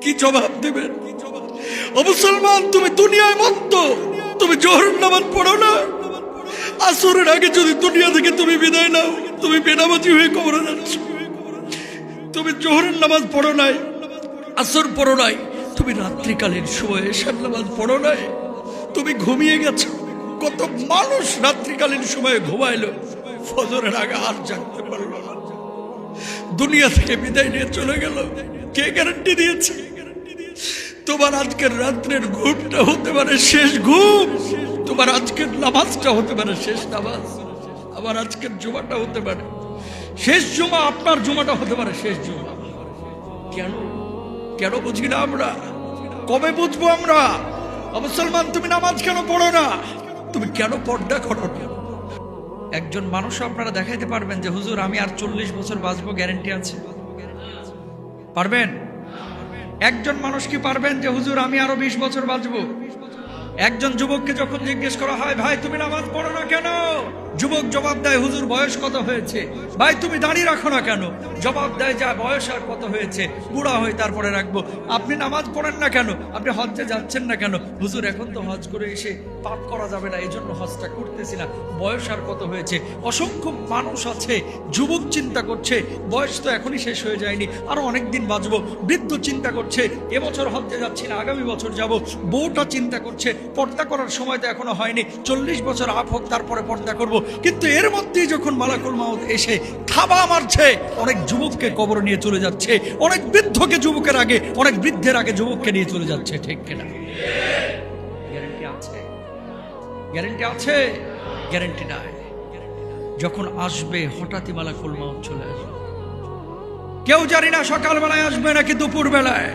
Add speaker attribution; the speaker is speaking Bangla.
Speaker 1: কি জবাব দেবেন? ও মুসলমান, তুমি দুনিয়ায় মত্ত, তুমি জোহরের নামাজ পড়ো না, আসরের আগে যদি দুনিয়া থেকে তুমি বিদায় নাও, তুমি বেনামাজি হয়ে কবরে যাচ্ছ। তুমি জোহরের নামাজ পড়ো নাই, আসর পড়ো নাই, তুমি রাত্রিকালীন সময়ে এশার নামাজ পড়ো নাই, তুমি ঘুমিয়ে গেছো। কত মানুষ রাত্রিকালীন সময়ে ঘুমাইলো, ফজরের আগে আর জাগতে পারলো না, দুনিয়া থেকে বিদায় নিয়ে চলে গেল। কে গ্যারান্টি দিয়েছে? তোমার আজকের রাত্রের ঘুমটা হতে পারে শেষ ঘুম, তোমার আজকের নামাজটা হতে পারে শেষ নামাজ, আবার আজকের জুমাটা হতে পারে শেষ জুমা, আপনার জুমাটা হতে পারে শেষ জুমা। কেন কেন বুঝি না আমরা? কবে বুঝবো আমরা? মুসলমান, তুমি নামাজ কেন পড়ো না? তুমি কেন পর্দা করো না? একজন মানুষ আপনারা দেখাইতে পারবেন যে হুজুর আমি আর 40 বছর বাঁচবো, গ্যারান্টি আছে? পারবেন? একজন মানুষ কি পারবেন যে হুজুর আমি আরো 20 বছর বাঁচবো? একজন যুবককে যখন জিজ্ঞেস করা হয় ভাই তুমি নামাজ পড়ো না কেন, যুবক জবাব দেয় হুজুর বয়স কত হয়েছে। ভাই তুমি দাঁড়িয়ে রাখো না কেন, জবাব দেয় যা বয়স আর কত হয়েছে, বুড়া হয়ে তারপরে রাখবো। আপনি নামাজ পড়েন না কেন, আপনি হজ্জে যাচ্ছেন না কেন, হুজুর এখন তো হজ করে এসে পাপ করা যাবে না, এই জন্য হজটা করতেছি না, বয়স আর কত হয়েছে। অসংখ্য মানুষ আছে, যুবক চিন্তা করছে বয়স তো এখনই শেষ হয়ে যায়নি, আরো অনেক দিন বাঁচবো। বৃদ্ধ চিন্তা করছে এবছর হজ্জে যাচ্ছি না, আগামী বছর যাব। বউটা চিন্তা করছে পর্দা করার সময় তো এখনো হয়নি, 40 বছর আপ হোক তারপরে পর্দা করব। কিন্তু এর মধ্যেই যখন মালাকুল মাউত এসে থাবা মারছে, অনেক যুবককে কবর নিয়ে চলে যাচ্ছে, অনেক বৃদ্ধকে যুবকের আগে, অনেক বৃদ্ধের আগে যুবককে নিয়ে চলে যাচ্ছে। ঠিক কিনা? গ্যারান্টি আছে? গ্যারান্টি আছে? গ্যারান্টি নাই। যখন আসবে হঠাৎই মালাকুল মাউত চলে আসবে, কেউ জানি না সকালবেলায় আসবে নাকি দুপুর বেলায়।